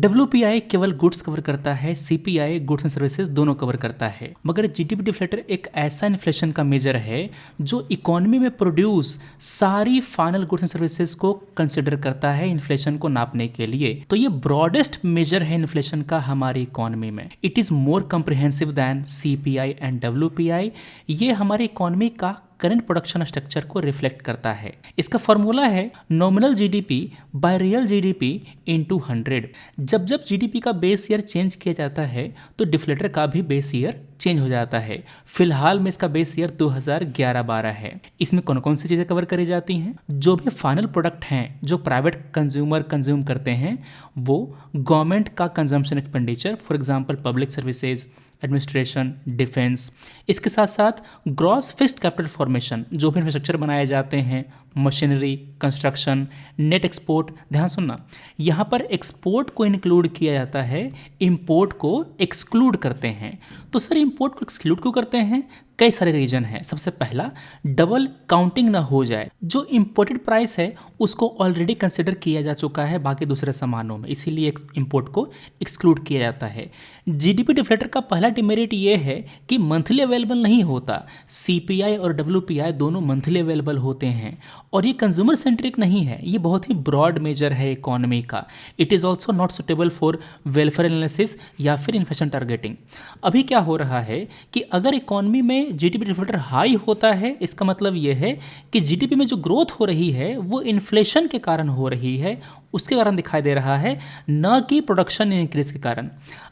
WPI केवल goods cover करता है, CPI गुड्स एंड सर्विसेज दोनों कवर करता है। मगर जीडीपी डिफ्लेटर एक ऐसा इन्फ्लेशन का मेजर है जो इकोनॉमी में प्रोड्यूस सारी फाइनल गुड्स एंड सर्विसेज को कंसिडर करता है इन्फ्लेशन को नापने के लिए। तो ये ब्रॉडेस्ट मेजर है इन्फ्लेशन का हमारी इकोनॉमी में। It is more comprehensive than CPI and WPI। ये हमारी इकोनॉमी का करंट प्रोडक्शन स्ट्रक्चर को रिफ्लेक्ट करता है। इसका फॉर्मूला है nominal GDP by real GDP into 100। जब जब जीडीपी का बेस ईयर चेंज किया जाता है तो डिफ्लेटर का भी बेस ईयर चेंज हो जाता है। फिलहाल में इसका बेस ईयर 2011-12 है। इसमें कौन कौन सी चीज़ें कवर करी जाती हैं? जो भी फाइनल प्रोडक्ट हैं जो प्राइवेट कंज्यूमर कंज्यूम करते हैं वो गवर्नमेंट का consumption expenditure, for example public services, administration, defence. इसके साथ साथ ग्रॉस फिक्स्ड कैपिटल फॉर्मेशन, जो भी इंफ्रास्ट्रक्चर बनाए जाते हैं, मशीनरी, कंस्ट्रक्शन, नेट एक्सपोर्ट। ध्यान सुनना, यहाँ पर एक्सपोर्ट को इंक्लूड किया जाता है, इंपोर्ट को एक्सक्लूड करते हैं। तो सर इंपोर्ट को एक्सक्लूड क्यों करते हैं? कई सारे रीजन है। सबसे पहला, डबल काउंटिंग ना हो जाए। जो इंपोर्टेड प्राइस है उसको ऑलरेडी कंसिडर किया जा चुका है बाकी दूसरे सामानों में, इसीलिए इंपोर्ट को एक्सक्लूड किया जाता है। जीडीपी डिफ्लेटर का पहला डिमेरिट ये है कि मंथली अवेलेबल नहीं होता। CPI और WPI दोनों मंथली अवेलेबल होते हैं और ये कंज्यूमर सेंट्रिक नहीं है, ये बहुत ही ब्रॉड मेजर है इकोनॉमी का। It is also not suitable for welfare analysis या फिर इन्फ्लेशन टारगेटिंग। अभी क्या हो रहा है कि अगर इकोनॉमी में जीडीपी डिफ्लेटर हाई होता है, इसका मतलब यह है कि जीडीपी में जो ग्रोथ हो रही है वो इन्फ्लेशन के कारण हो रही है, उसके कारण दिखाई दे रहा है, न कि प्रोडक्शन इंक्रीज के कारण।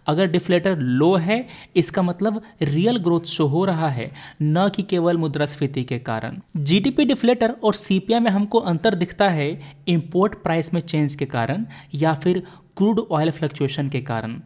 अगर डिफ्लेटर लो है इसका मतलब रियल ग्रोथ शो हो रहा है, न कि केवल मुद्रास्फीति के कारण। जीडीपी डिफ्लेटर और CPI में हमको अंतर दिखता है इंपोर्ट प्राइस में चेंज के कारण या फिर क्रूड ऑयल फ्लक्चुएशन के कारण।